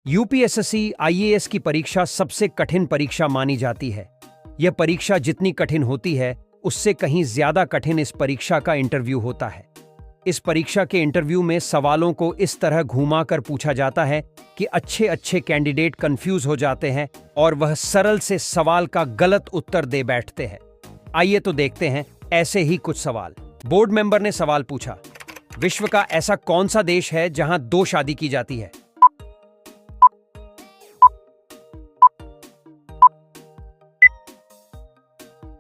UPSSC IAS की परीक्षा सबसे कठिन परीक्षा मानी जाती है। यह परीक्षा जितनी कठिन होती है, उससे कहीं ज्यादा कठिन इस परीक्षा का इंटरव्यू होता है। इस परीक्षा के इंटरव्यू में सवालों को इस तरह घुमाकर पूछा जाता है कि अच्छे कैंडिडेट कंफ्यूज हो जाते हैं और वह सरल से सवाल का गलत उत्तर दे बैठते हैं। आइए तो देखते हैं ऐसे ही कुछ सवाल। बोर्ड मेंबर ने सवाल पूछा, विश्व का ऐसा कौन सा देश है जहां 2 शादी की जाती है?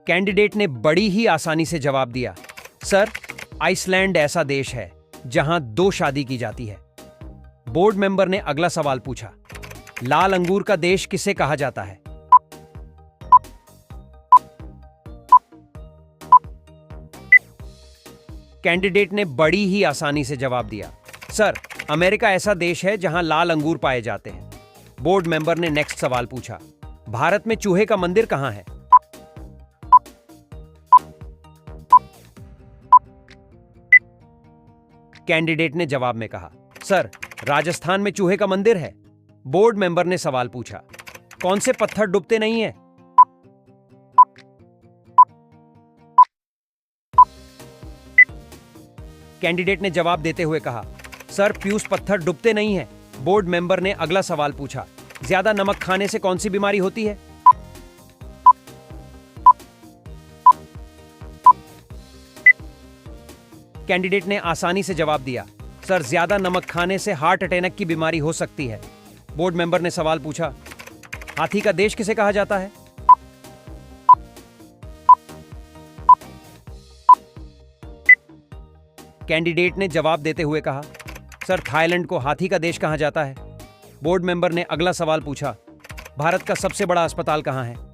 कैंडिडेट ने बड़ी ही आसानी से जवाब दिया, सर, आइसलैंड ऐसा देश है जहां 2 शादी की जाती है। बोर्ड मेंबर ने अगला सवाल पूछा, लाल अंगूर का देश किसे कहा जाता है? कैंडिडेट ने बड़ी ही आसानी से जवाब दिया, सर, अमेरिका ऐसा देश है जहां लाल अंगूर पाए जाते हैं। बोर्ड मेंबर ने नेक्स्ट सवाल पूछा, भारत में चूहे का मंदिर कहां है? कैंडिडेट ने जवाब में कहा, सर, राजस्थान में चूहे का मंदिर है। बोर्ड मेंबर ने सवाल पूछा, कौन से पत्थर डूबते नहीं हैं? कैंडिडेट ने जवाब देते हुए कहा, सर, फ्यूज पत्थर डूबते नहीं हैं। बोर्ड मेंबर ने अगला सवाल पूछा, ज्यादा नमक खाने से कौन सी बीमारी होती है? कैंडिडेट ने आसानी से जवाब दिया, सर, ज्यादा नमक खाने से हार्ट अटैक की बीमारी हो सकती है। बोर्ड मेंबर ने सवाल पूछा, हाथी का देश किसे कहा जाता है? कैंडिडेट ने जवाब देते हुए कहा, सर, थाईलैंड को हाथी का देश कहा जाता है। बोर्ड मेंबर ने अगला सवाल पूछा, भारत का सबसे बड़ा अस्पताल कहां है?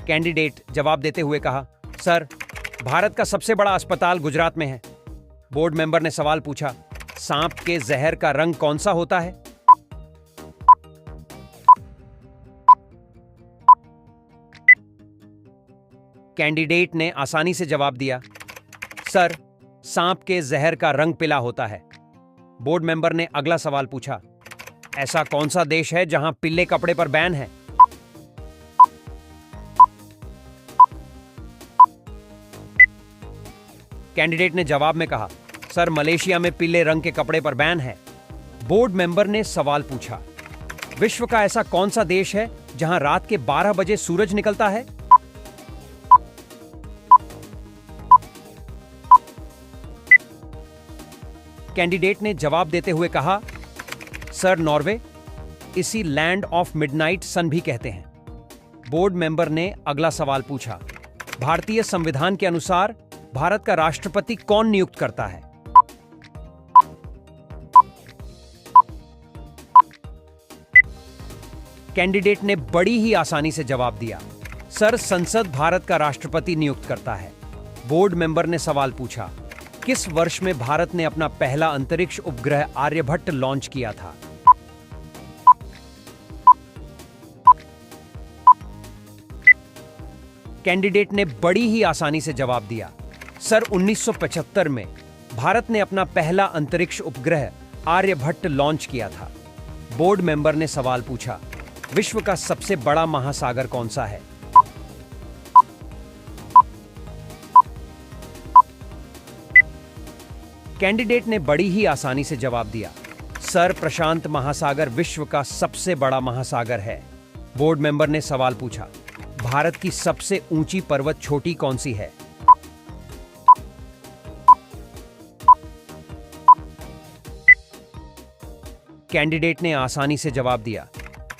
कैंडिडेट जवाब देते हुए कहा, सर, भारत का सबसे बड़ा अस्पताल गुजरात में है। बोर्ड मेंबर ने सवाल पूछा, सांप के जहर का रंग कौन सा होता है? कैंडिडेट ने आसानी से जवाब दिया, सर, सांप के जहर का रंग पीला होता है। बोर्ड मेंबर ने अगला सवाल पूछा, ऐसा कौन सा देश है जहां पीले कपड़े पर बैन है? कैंडिडेट ने जवाब में कहा, सर, मलेशिया में पीले रंग के कपड़े पर बैन है। बोर्ड मेंबर ने सवाल पूछा, विश्व का ऐसा कौन सा देश है जहां रात के 12 बजे सूरज निकलता है? कैंडिडेट ने जवाब देते हुए कहा, सर, नॉर्वे, इसी लैंड ऑफ मिडनाइट सन भी कहते हैं। बोर्ड मेंबर ने अगला सवाल पूछा, भारतीय संविधान के अनुसार भारत का राष्ट्रपति कौन नियुक्त करता है? कैंडिडेट ने बड़ी ही आसानी से जवाब दिया, सर, संसद भारत का राष्ट्रपति नियुक्त करता है। बोर्ड मेंबर ने सवाल पूछा, किस वर्ष में भारत ने अपना पहला अंतरिक्ष उपग्रह आर्यभट्ट लॉन्च किया था? कैंडिडेट ने बड़ी ही आसानी से जवाब दिया, सर, 1975 में भारत ने अपना पहला अंतरिक्ष उपग्रह आर्यभट्ट लॉन्च किया था। बोर्ड मेंबर ने सवाल पूछा, विश्व का सबसे बड़ा महासागर कौन सा है? कैंडिडेट ने बड़ी ही आसानी से जवाब दिया, सर, प्रशांत महासागर विश्व का सबसे बड़ा महासागर है। बोर्ड मेंबर ने सवाल पूछा, भारत की सबसे ऊंची पर्वत चोटी कौन सी है? कैंडिडेट ने आसानी से जवाब दिया,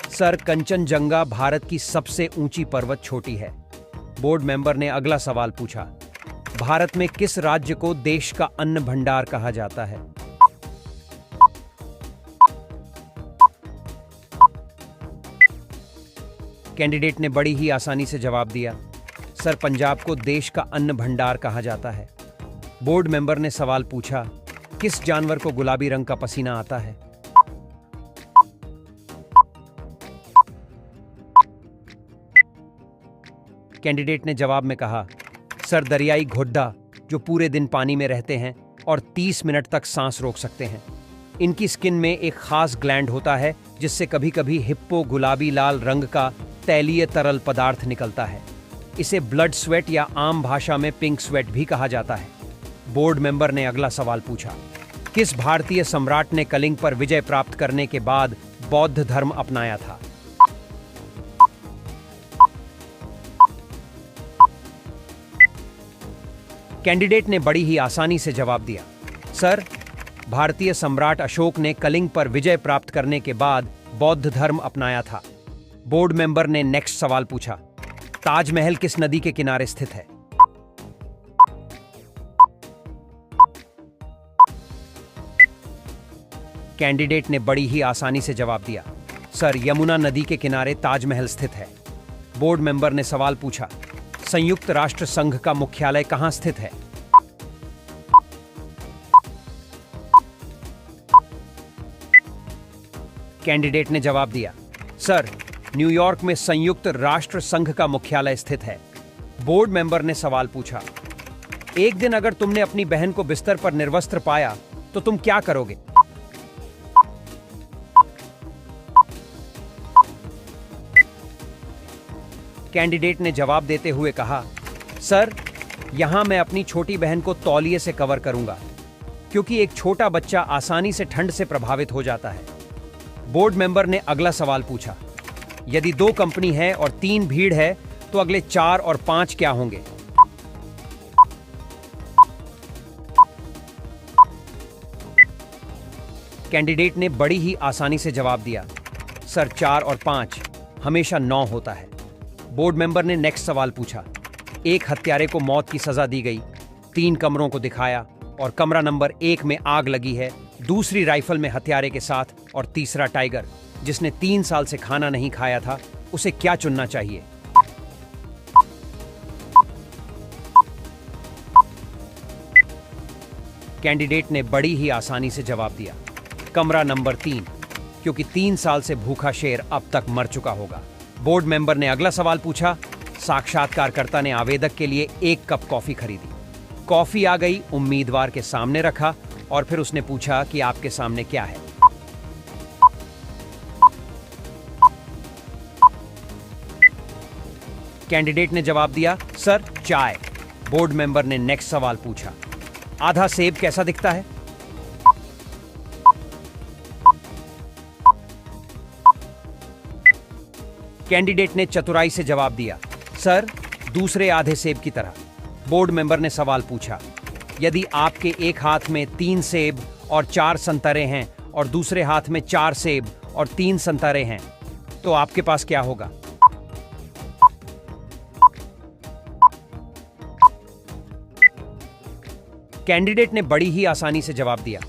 सर, कंचनजंगा भारत की सबसे ऊंची पर्वत चोटी है। बोर्ड मेंबर ने अगला सवाल पूछा, भारत में किस राज्य को देश का अन्न भंडार कहा जाता है? कैंडिडेट ने बड़ी ही आसानी से जवाब दिया, सर, पंजाब को देश का अन्न भंडार कहा जाता है। बोर्ड मेंबर ने सवाल पूछा, किस जानवर को गुलाबी रंग का पसीना आता है? कैंडिडेट ने जवाब में कहा, सर, दरियाई घोड़ा जो पूरे दिन पानी में रहते हैं और 30 मिनट तक सांस रोक सकते हैं। इनकी स्किन में एक खास ग्लैंड होता है जिससे कभी कभी हिप्पो गुलाबी लाल रंग का तैलीय तरल पदार्थ निकलता है। इसे ब्लड स्वेट या आम भाषा में पिंक स्वेट भी कहा जाता है। बोर्ड मेंबर ने अगला सवाल पूछा, किस भारतीय सम्राट ने कलिंग पर विजय प्राप्त करने के बाद बौद्ध धर्म अपनाया था? कैंडिडेट ने बड़ी ही आसानी से जवाब दिया, सर, भारतीय सम्राट अशोक ने कलिंग पर विजय प्राप्त करने के बाद बौद्ध धर्म अपनाया था। बोर्ड मेंबर ने नेक्स्ट सवाल पूछा, ताजमहल किस नदी के किनारे स्थित है? कैंडिडेट ने बड़ी ही आसानी से जवाब दिया, सर, यमुना नदी के किनारे ताजमहल स्थित है। बोर्ड मेंबर ने सवाल पूछा, संयुक्त राष्ट्र संघ का मुख्यालय कहां स्थित है? कैंडिडेट ने जवाब दिया, सर, न्यूयॉर्क में संयुक्त राष्ट्र संघ का मुख्यालय स्थित है। बोर्ड मेंबर ने सवाल पूछा, एक दिन अगर तुमने अपनी बहन को बिस्तर पर निर्वस्त्र पाया तो तुम क्या करोगे? कैंडिडेट ने जवाब देते हुए कहा, सर, यहां मैं अपनी छोटी बहन को तौलिए से कवर करूंगा क्योंकि एक छोटा बच्चा आसानी से ठंड से प्रभावित हो जाता है। बोर्ड मेंबर ने अगला सवाल पूछा, यदि 2 कंपनी है और 3 भीड़ है तो अगले 4 और 5 क्या होंगे? कैंडिडेट ने बड़ी ही आसानी से जवाब दिया, सर, 4 और 5 हमेशा 9 होता है। बोर्ड मेंबर ने नेक्स्ट सवाल पूछा, एक हत्यारे को मौत की सजा दी गई, 3 कमरों को दिखाया और कमरा नंबर 1 में आग लगी है, दूसरी राइफल में हत्यारे के साथ और तीसरा टाइगर जिसने 3 साल से खाना नहीं खाया था, उसे क्या चुनना चाहिए? कैंडिडेट ने बड़ी ही आसानी से जवाब दिया, कमरा नंबर 3, क्योंकि 3 साल से भूखा शेर अब तक मर चुका होगा। बोर्ड मेंबर ने अगला सवाल पूछा, साक्षात्कारकर्ता ने आवेदक के लिए 1 कप कॉफी खरीदी। कॉफी आ गई, उम्मीदवार के सामने रखा और फिर उसने पूछा कि आपके सामने क्या है? कैंडिडेट ने जवाब दिया, सर, चाय। बोर्ड मेंबर ने नेक्स्ट सवाल पूछा, आधा सेब कैसा दिखता है? कैंडिडेट ने चतुराई से जवाब दिया, सर, दूसरे आधे सेब की तरह। बोर्ड मेंबर ने सवाल पूछा, यदि आपके एक हाथ में 3 सेब और 4 संतरे हैं और दूसरे हाथ में 4 सेब और 3 संतरे हैं तो आपके पास क्या होगा? कैंडिडेट ने बड़ी ही आसानी से जवाब दिया,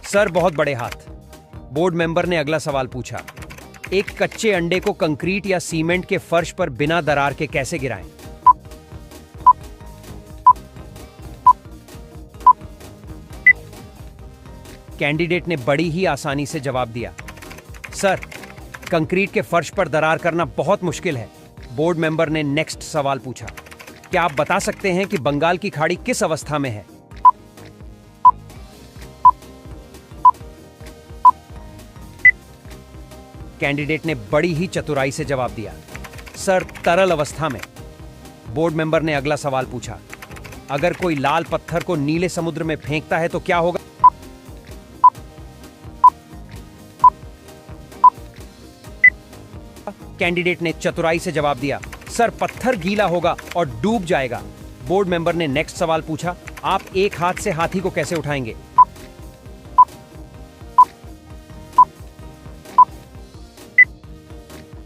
सर, बहुत बड़े हाथ। बोर्ड मेंबर ने अगला सवाल पूछा, एक कच्चे अंडे को कंक्रीट या सीमेंट के फर्श पर बिना दरार के कैसे गिराएं? कैंडिडेट ने बड़ी ही आसानी से जवाब दिया, सर, कंक्रीट के फर्श पर दरार करना बहुत मुश्किल है। बोर्ड मेंबर ने नेक्स्ट सवाल पूछा, क्या आप बता सकते हैं कि बंगाल की खाड़ी किस अवस्था में है? कैंडिडेट ने बड़ी ही चतुराई से जवाब दिया, सर, तरल अवस्था में। बोर्ड मेंबर ने अगला सवाल पूछा, अगर कोई लाल पत्थर को नीले समुद्र में फेंकता है तो क्या होगा? कैंडिडेट ने चतुराई से जवाब दिया, सर, पत्थर गीला होगा और डूब जाएगा। बोर्ड मेंबर ने नेक्स्ट सवाल पूछा, आप एक हाथ से हाथी को कैसे उठाएंगे?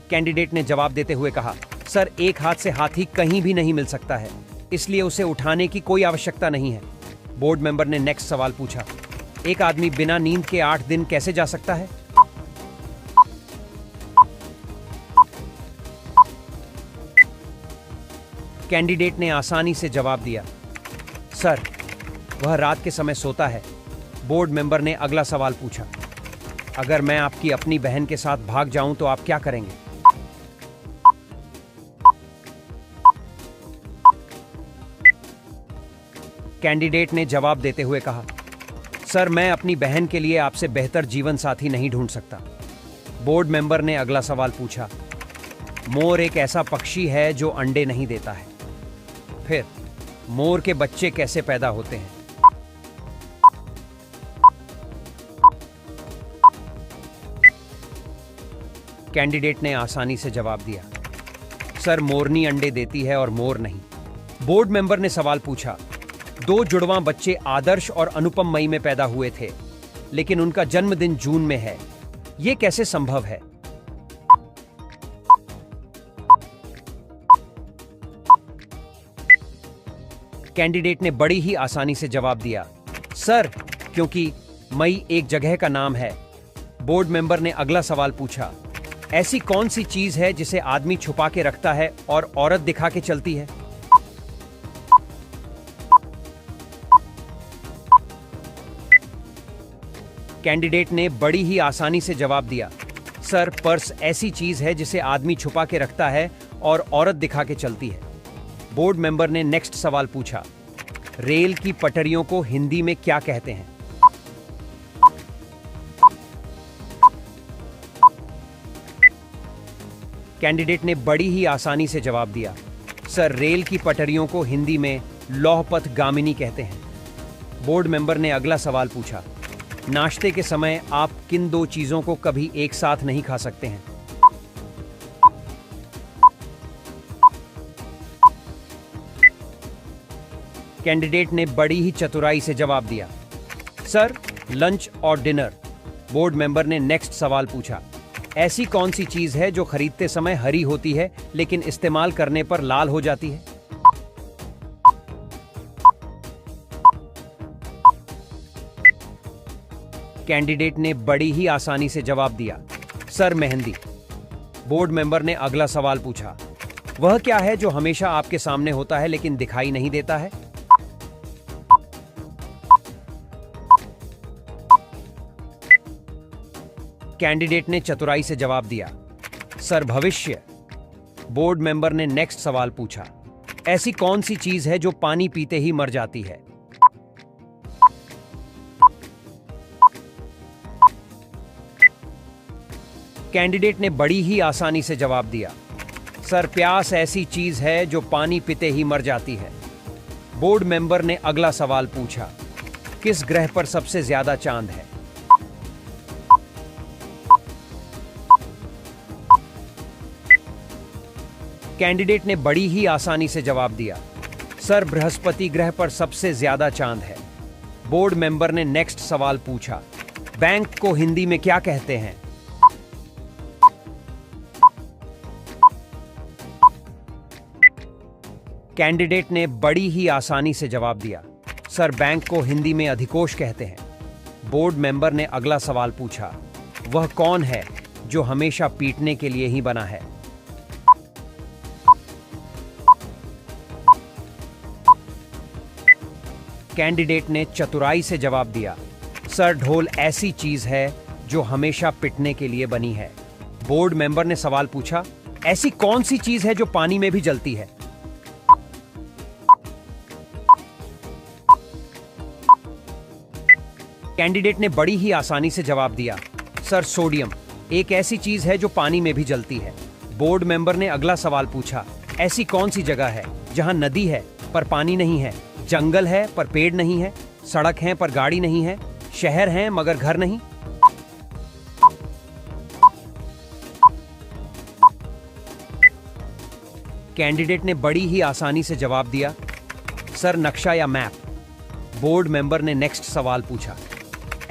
कैंडिडेट ने जवाब देते हुए कहा, सर, एक हाथ से हाथी कहीं भी नहीं मिल सकता है, इसलिए उसे उठाने की कोई आवश्यकता नहीं है। बोर्ड मेंबर ने नेक्स्ट सवाल पूछा, एक आदमी बिना नींद के 8 दिन कैसे जा सकता है? कैंडिडेट ने आसानी से जवाब दिया, सर, वह रात के समय सोता है। बोर्ड मेंबर ने अगला सवाल पूछा, अगर मैं आपकी अपनी बहन के साथ भाग जाऊं तो आप क्या करेंगे? कैंडिडेट ने जवाब देते हुए कहा, सर मैं अपनी बहन के लिए आपसे बेहतर जीवन साथी नहीं ढूंढ सकता। बोर्ड मेंबर ने अगला सवाल पूछा, मोर एक ऐसा पक्षी है जो अंडे नहीं देता है, फिर मोर के बच्चे कैसे पैदा होते हैं? कैंडिडेट ने आसानी से जवाब दिया, सर मोरनी अंडे देती है और मोर नहीं। बोर्ड मेंबर ने सवाल पूछा, दो जुड़वां बच्चे आदर्श और अनुपम मई में पैदा हुए थे, लेकिन उनका जन्मदिन जून में है, यह कैसे संभव है? कैंडिडेट ने बड़ी ही आसानी से जवाब दिया, सर क्योंकि मई एक जगह का नाम है। बोर्ड मेंबर ने अगला सवाल पूछा, ऐसी कौन सी चीज है जिसे आदमी छुपा के रखता है और औरत दिखा के चलती है? कैंडिडेट ने बड़ी ही आसानी से जवाब दिया, सर पर्स ऐसी चीज है जिसे आदमी छुपा के रखता है और औरत दिखा के चलती है। बोर्ड मेंबर ने नेक्स्ट सवाल पूछा, रेल की पटरियों को हिंदी में क्या कहते हैं? कैंडिडेट ने बड़ी ही आसानी से जवाब दिया, सर रेल की पटरियों को हिंदी में लौहपथ गामिनी कहते हैं। बोर्ड मेंबर ने अगला सवाल पूछा, नाश्ते के समय आप किन दो चीजों को कभी एक साथ नहीं खा सकते हैं? कैंडिडेट ने बड़ी ही चतुराई से जवाब दिया, सर लंच और डिनर। बोर्ड मेंबर ने नेक्स्ट सवाल पूछा, ऐसी कौन सी चीज है जो खरीदते समय हरी होती है लेकिन इस्तेमाल करने पर लाल हो जाती है? कैंडिडेट ने बड़ी ही आसानी से जवाब दिया, सर मेहंदी। बोर्ड मेंबर ने अगला सवाल पूछा, वह क्या है जो हमेशा आपके सामने होता है लेकिन दिखाई नहीं देता है? कैंडिडेट ने चतुराई से जवाब दिया, सर भविष्य। बोर्ड मेंबर ने नेक्स्ट सवाल पूछा, ऐसी कौन सी चीज है जो पानी पीते ही मर जाती है? कैंडिडेट ने बड़ी ही आसानी से जवाब दिया, सर प्यास ऐसी चीज है जो पानी पीते ही मर जाती है। बोर्ड मेंबर ने अगला सवाल पूछा, किस ग्रह पर सबसे ज्यादा चांद है? कैंडिडेट ने बड़ी ही आसानी से जवाब दिया, सर बृहस्पति ग्रह पर सबसे ज्यादा चांद है। बोर्ड मेंबर ने नेक्स्ट सवाल पूछा, बैंक को हिंदी में क्या कहते हैं? कैंडिडेट ने बड़ी ही आसानी से जवाब दिया, सर बैंक को हिंदी में अधिकोष कहते हैं। बोर्ड मेंबर ने अगला सवाल पूछा, वह कौन है जो हमेशा पीटने के लिए ही बना है? कैंडिडेट ने चतुराई से जवाब दिया, सर ढोल ऐसी चीज है जो हमेशा पिटने के लिए बनी है। बोर्ड मेंबर ने सवाल पूछा, ऐसी कौन सी चीज है जो पानी में भी जलती है? कैंडिडेट ने बड़ी ही आसानी से जवाब दिया, सर सोडियम एक ऐसी चीज है जो पानी में भी जलती है। बोर्ड मेंबर ने अगला सवाल पूछा, ऐसी कौन सी जगह है जहां नदी है पर पानी नहीं है, जंगल है पर पेड़ नहीं है, सड़क है पर गाड़ी नहीं है, शहर है मगर घर नहीं? कैंडिडेट ने बड़ी ही आसानी से जवाब दिया, सर नक्शा या मैप। बोर्ड मेंबर ने नेक्स्ट सवाल पूछा,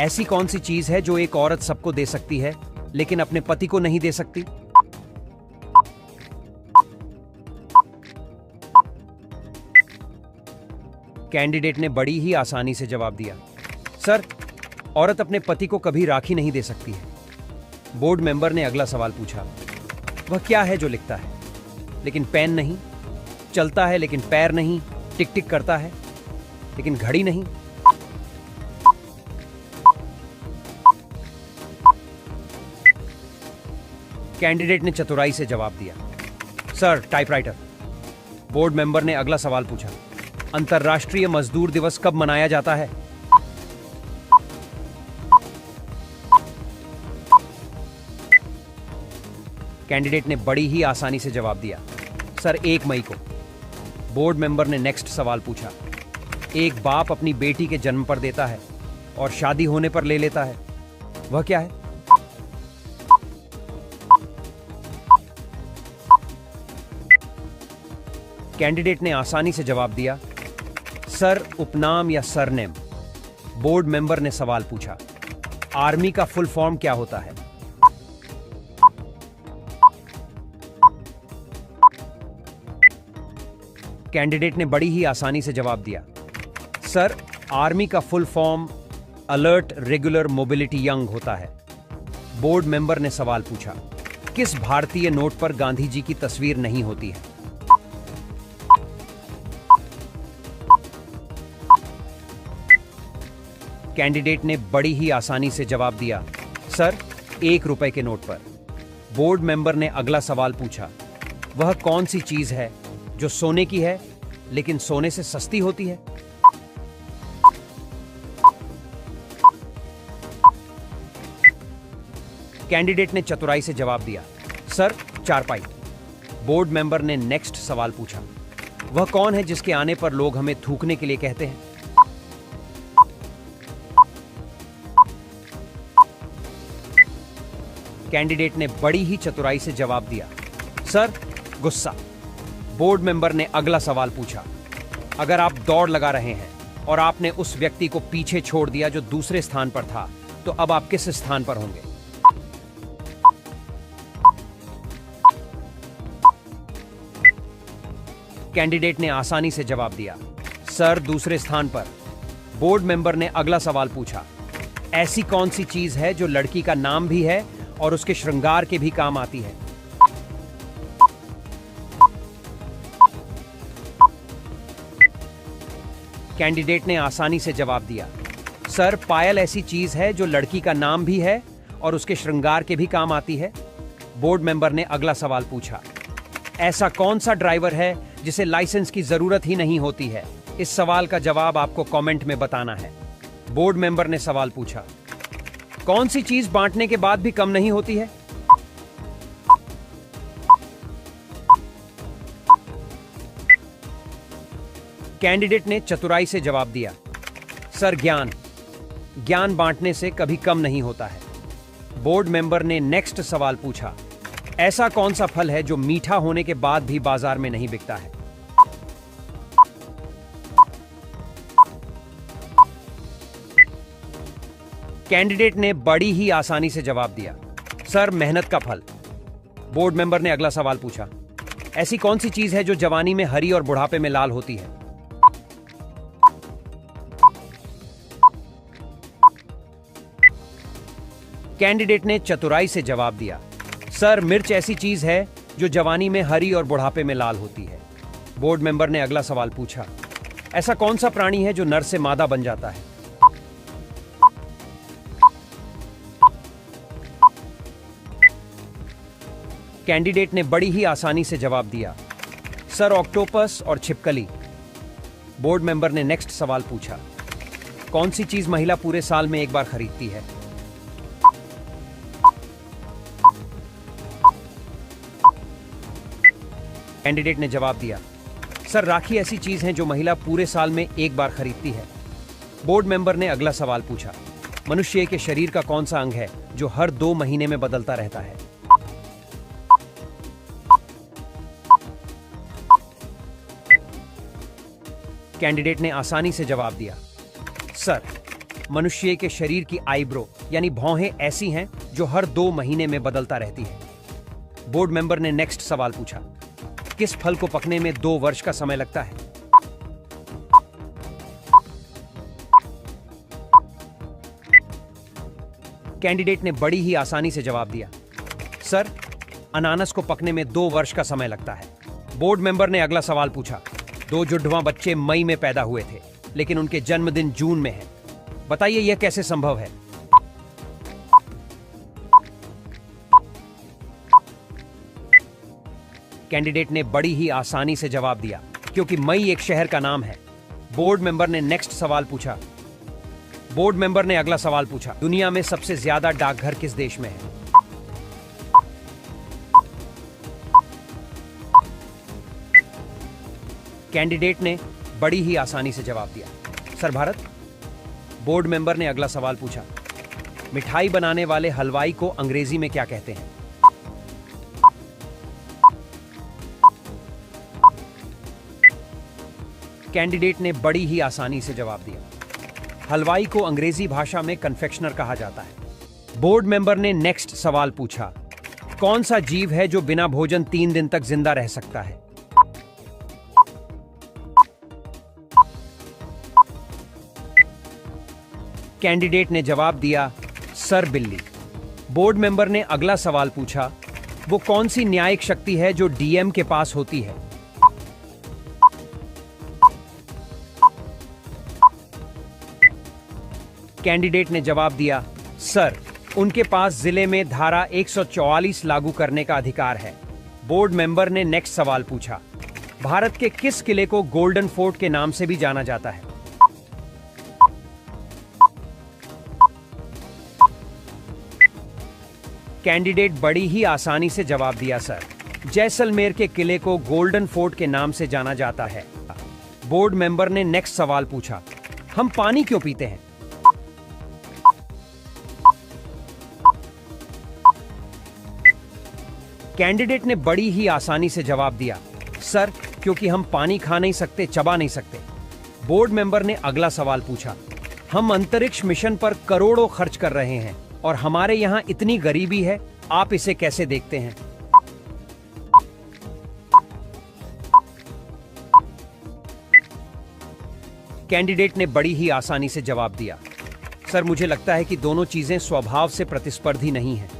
ऐसी कौन सी चीज है जो एक औरत सबको दे सकती है लेकिन अपने पति को नहीं दे सकती? कैंडिडेट ने बड़ी ही आसानी से जवाब दिया, सर औरत अपने पति को कभी राखी नहीं दे सकती है। बोर्ड मेंबर ने अगला सवाल पूछा, वह क्या है जो लिखता है लेकिन पेन नहीं, चलता है लेकिन पैर नहीं, टिक टिक करता है लेकिन घड़ी नहीं? कैंडिडेट ने चतुराई से जवाब दिया, सर टाइपराइटर। बोर्ड मेंबर ने अगला सवाल पूछा, अंतर्राष्ट्रीय मजदूर दिवस कब मनाया जाता है? कैंडिडेट ने बड़ी ही आसानी से जवाब दिया, सर 1 मई को। बोर्ड मेंबर ने नेक्स्ट सवाल पूछा, एक बाप अपनी बेटी के जन्म पर देता है और शादी होने पर ले लेता है, वह क्या है? कैंडिडेट ने आसानी से जवाब दिया, सर उपनाम या सरनेम। बोर्ड मेंबर ने सवाल पूछा, आर्मी का फुल फॉर्म क्या होता है? कैंडिडेट ने बड़ी ही आसानी से जवाब दिया, सर आर्मी का full form alert regular mobility young होता है। बोर्ड मेंबर ने सवाल पूछा, किस भारतीय नोट पर गांधी जी की तस्वीर नहीं होती है? कैंडिडेट ने बड़ी ही आसानी से जवाब दिया, सर 1 रुपए के नोट पर। बोर्ड मेंबर ने अगला सवाल पूछा, वह कौन सी चीज है जो सोने की है लेकिन सोने से सस्ती होती है? कैंडिडेट ने चतुराई से जवाब दिया, सर चारपाई। बोर्ड मेंबर ने नेक्स्ट सवाल पूछा, वह कौन है जिसके आने पर लोग हमें थूकने के लिए कहते हैं? कैंडिडेट ने बड़ी ही चतुराई से जवाब दिया, सर गुस्सा। बोर्ड मेंबर ने अगला सवाल पूछा, अगर आप दौड़ लगा रहे हैं और आपने उस व्यक्ति को पीछे छोड़ दिया जो दूसरे स्थान पर था, तो अब आप किस स्थान पर होंगे? कैंडिडेट ने आसानी से जवाब दिया, सर दूसरे स्थान पर। बोर्ड मेंबर ने अगला सवाल पूछा, ऐसी कौन सी चीज है जो लड़की का नाम भी है और उसके श्रृंगार के भी काम आती है? कैंडिडेट ने आसानी से जवाब दिया, सर पायल ऐसी चीज है जो लड़की का नाम भी है और उसके श्रृंगार के भी काम आती है। बोर्ड मेंबर ने अगला सवाल पूछा, ऐसा कौन सा ड्राइवर है जिसे लाइसेंस की जरूरत ही नहीं होती है? इस सवाल का जवाब आपको कमेंट में बताना है। बोर्ड मेंबर ने सवाल पूछा, कौन सी चीज बांटने के बाद भी कम नहीं होती है? कैंडिडेट ने चतुराई से जवाब दिया, सर ज्ञान। ज्ञान बांटने से कभी कम नहीं होता है। बोर्ड मेंबर ने नेक्स्ट सवाल पूछा, ऐसा कौन सा फल है जो मीठा होने के बाद भी बाजार में नहीं बिकता है? कैंडिडेट ने बड़ी ही आसानी से जवाब दिया, सर मेहनत का फल। बोर्ड मेंबर ने अगला सवाल पूछा, ऐसी कौन सी चीज है जो जवानी में हरी और बुढ़ापे में लाल होती है? कैंडिडेट ने चतुराई से जवाब दिया, सर मिर्च ऐसी चीज है जो जवानी में हरी और बुढ़ापे में लाल होती है। बोर्ड मेंबर ने अगला सवाल पूछा, ऐसा कौन सा प्राणी है जो नर से मादा बन जाता है? कैंडिडेट ने बड़ी ही आसानी से जवाब दिया, सर ऑक्टोपस और छिपकली। बोर्ड मेंबर ने नेक्स्ट सवाल पूछा, कौन सी चीज महिला पूरे साल में एक बार खरीदती है? कैंडिडेट ने जवाब दिया, सर राखी ऐसी चीज है जो महिला पूरे साल में एक बार खरीदती है। बोर्ड मेंबर ने अगला सवाल पूछा, मनुष्य के शरीर का कौन सा अंग है जो हर 2 महीने में बदलता रहता है? कैंडिडेट ने आसानी से जवाब दिया, सर मनुष्य के शरीर की आईब्रो यानी भौहें ऐसी हैं जो हर 2 महीने में बदलता रहती है। बोर्ड मेंबर ने नेक्स्ट सवाल पूछा, किस फल को पकने में 2 वर्ष का समय लगता है? कैंडिडेट ने बड़ी ही आसानी से जवाब दिया, सर अनानास को पकने में 2 वर्ष का समय लगता है। बोर्ड मेंबर ने अगला सवाल पूछा, 2 जुड़वा बच्चे मई में पैदा हुए थे लेकिन उनके जन्मदिन जून में है, बताइए यह कैसे संभव है? कैंडिडेट ने बड़ी ही आसानी से जवाब दिया, क्योंकि मई एक शहर का नाम है बोर्ड मेंबर ने नेक्स्ट सवाल पूछा। बोर्ड मेंबर ने अगला सवाल पूछा, दुनिया में सबसे ज्यादा डाकघर किस देश में है? कैंडिडेट ने बड़ी ही आसानी से जवाब दिया, सर भारत। बोर्ड मेंबर ने अगला सवाल पूछा, मिठाई बनाने वाले हलवाई को अंग्रेजी में क्या कहते हैं? कैंडिडेट ने बड़ी ही आसानी से जवाब दिया, हलवाई को अंग्रेजी भाषा में कन्फेक्शनर कहा जाता है। बोर्ड मेंबर ने नेक्स्ट सवाल पूछा, कौन सा जीव है जो बिना भोजन 3 दिन तक जिंदा रह सकता है? कैंडिडेट ने जवाब दिया, सर बिल्ली। बोर्ड मेंबर ने अगला सवाल पूछा, वो कौन सी न्यायिक शक्ति है जो डीएम के पास होती है? कैंडिडेट ने जवाब दिया, सर उनके पास जिले में धारा 144 लागू करने का अधिकार है। बोर्ड मेंबर ने नेक्स्ट सवाल पूछा, भारत के किस किले को गोल्डन फोर्ट के नाम से भी जाना जाता है? कैंडिडेट बड़ी ही आसानी से जवाब दिया, सर जैसलमेर के किले को गोल्डन फोर्ट के नाम से जाना जाता है। बोर्ड मेंबर ने नेक्स्ट सवाल पूछा, हम पानी क्यों पीते हैं? कैंडिडेट ने बड़ी ही आसानी से जवाब दिया, सर क्योंकि हम पानी खा नहीं सकते, चबा नहीं सकते। बोर्ड मेंबर ने अगला सवाल पूछा, हम अंतरिक्ष मिशन पर करोड़ों खर्च कर रहे हैं और हमारे यहां इतनी गरीबी है, आप इसे कैसे देखते हैं? कैंडिडेट ने बड़ी ही आसानी से जवाब दिया, सर मुझे लगता है कि दोनों चीजें स्वभाव से प्रतिस्पर्धी नहीं हैं।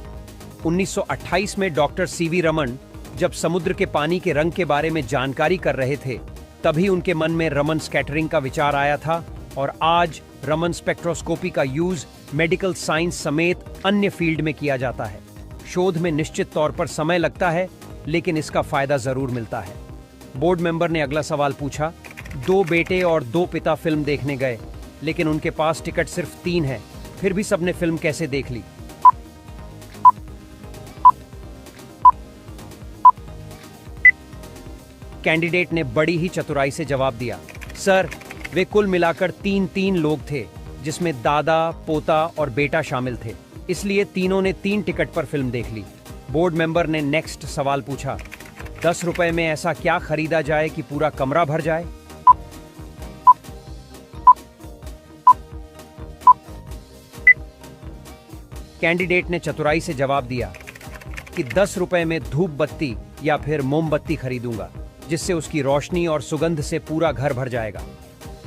1928 में डॉक्टर सीवी रमन जब समुद्र के पानी के रंग के बारे में जानकारी कर रहे थे, तभी उनके मन में रमन स्कैटरिंग का विचार आया था और आज रमन स्पेक्ट्रोस्कोपी का यूज मेडिकल साइंस समेत अन्य फील्ड में किया जाता है। शोध में निश्चित तौर पर समय लगता है, लेकिन इसका फायदा जरूर मिलता है। बोर्ड मेंबर ने अगला सवाल पूछा, 2 बेटे और 2 पिता फिल्म देखने गए, लेकिन उनके पास टिकट सिर्फ 3 है, फिर भी सबने फिल्म कैसे देख ली? कैंडिडेट ने बड़ी ही चतुराई से जवाब दिया, सर वे कुल मिलाकर 3 लोग थे, जिसमें दादा, पोता और बेटा शामिल थे, इसलिए तीनों ने 3 टिकट पर फिल्म देख ली। बोर्ड मेंबर ने नेक्स्ट सवाल पूछा, 10 रुपए में ऐसा क्या खरीदा जाए कि पूरा कमरा भर जाए? कैंडिडेट ने चतुराई से जवाब दिया कि 10 रुपए में धूप बत्ती या फिर मोमबत्ती खरीदूंगा, जिससे उसकी रोशनी और सुगंध से पूरा घर भर जाएगा।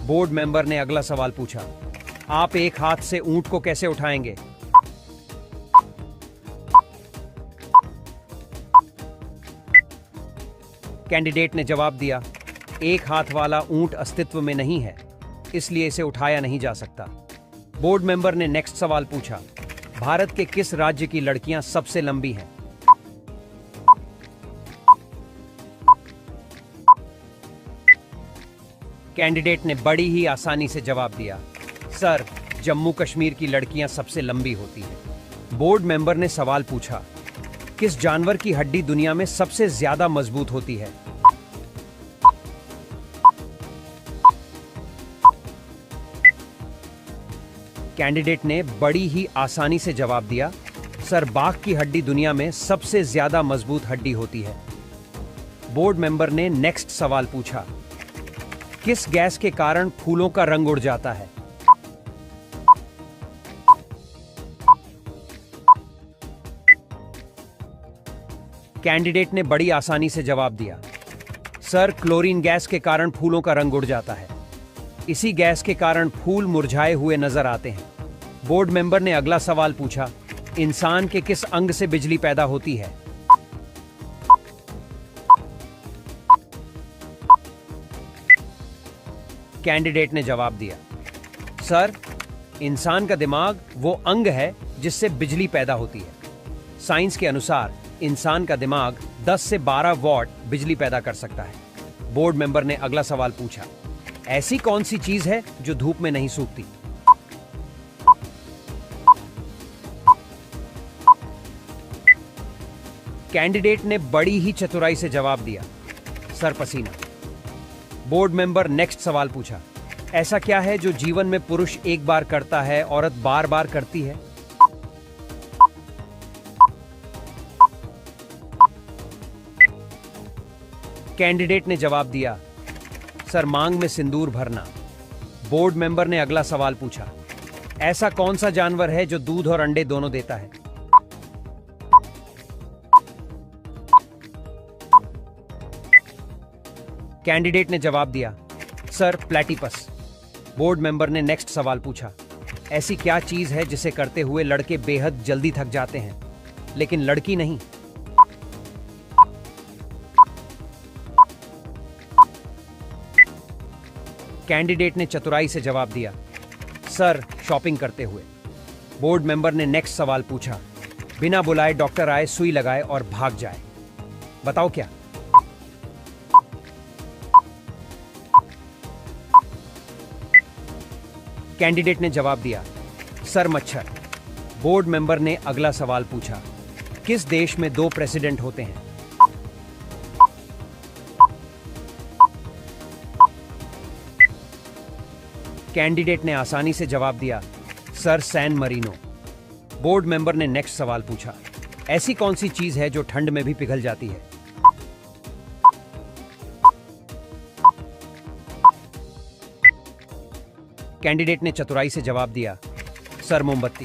बोर्ड मेंबर ने अगला सवाल पूछा, आप एक हाथ से ऊंट को कैसे उठाएंगे? कैंडिडेट ने जवाब दिया, एक हाथ वाला ऊंट अस्तित्व में नहीं है, इसलिए इसे उठाया नहीं जा सकता। बोर्ड मेंबर ने नेक्स्ट सवाल पूछा, भारत के किस राज्य की लड़कियां सबसे लंबी हैं? कैंडिडेट ने बड़ी ही आसानी से जवाब दिया, सर जम्मू कश्मीर की लड़कियां सबसे लंबी होती हैं। बोर्ड मेंबर ने सवाल पूछा, किस जानवर की हड्डी दुनिया में सबसे ज्यादा मजबूत होती है? कैंडिडेट ने बड़ी ही आसानी से जवाब दिया, सर बाघ की हड्डी दुनिया में सबसे ज्यादा मजबूत हड्डी होती है। बोर्ड मेंबर ने नेक्स्ट सवाल पूछा, किस गैस के कारण फूलों का रंग उड़ जाता है? कैंडिडेट ने बड़ी आसानी से जवाब दिया, सर क्लोरीन गैस के कारण फूलों का रंग उड़ जाता है। इसी गैस के कारण फूल मुरझाए हुए नजर आते हैं। बोर्ड मेंबर ने अगला सवाल पूछा, इंसान के किस अंग से बिजली पैदा होती है? कैंडिडेट ने जवाब दिया, सर इंसान का दिमाग वो अंग है जिससे बिजली पैदा होती है। साइंस के अनुसार इंसान का दिमाग 10 से 12 वॉट बिजली पैदा कर सकता है। बोर्ड मेंबर ने अगला सवाल पूछा, ऐसी कौन सी चीज है जो धूप में नहीं सूखती? कैंडिडेट ने बड़ी ही चतुराई से जवाब दिया, सर पसीना। बोर्ड मेंबर नेक्स्ट सवाल पूछा, ऐसा क्या है जो जीवन में पुरुष एक बार करता है, औरत बार बार करती है? कैंडिडेट ने जवाब दिया, सर मांग में सिंदूर भरना। बोर्ड मेंबर ने अगला सवाल पूछा, ऐसा कौन सा जानवर है जो दूध और अंडे दोनों देता है? कैंडिडेट ने जवाब दिया, सर प्लेटिपस। बोर्ड मेंबर ने नेक्स्ट सवाल पूछा, ऐसी क्या चीज है जिसे करते हुए लड़के बेहद जल्दी थक जाते हैं लेकिन लड़की नहीं? कैंडिडेट ने चतुराई से जवाब दिया, सर शॉपिंग करते हुए। बोर्ड मेंबर ने नेक्स्ट सवाल पूछा, बिना बुलाए डॉक्टर आए, सुई लगाए और भाग जाए, बताओ क्या? कैंडिडेट ने जवाब दिया, सर मच्छर। बोर्ड मेंबर ने अगला सवाल पूछा, किस देश में 2 प्रेसिडेंट होते हैं? कैंडिडेट ने आसानी से जवाब दिया, sir San Marino. Board member ने नेक्स्ट सवाल पूछा, ऐसी कौन सी चीज है जो ठंड में भी पिघल जाती है? कैंडिडेट ने चतुराई से जवाब दिया, सर मोमबत्ती।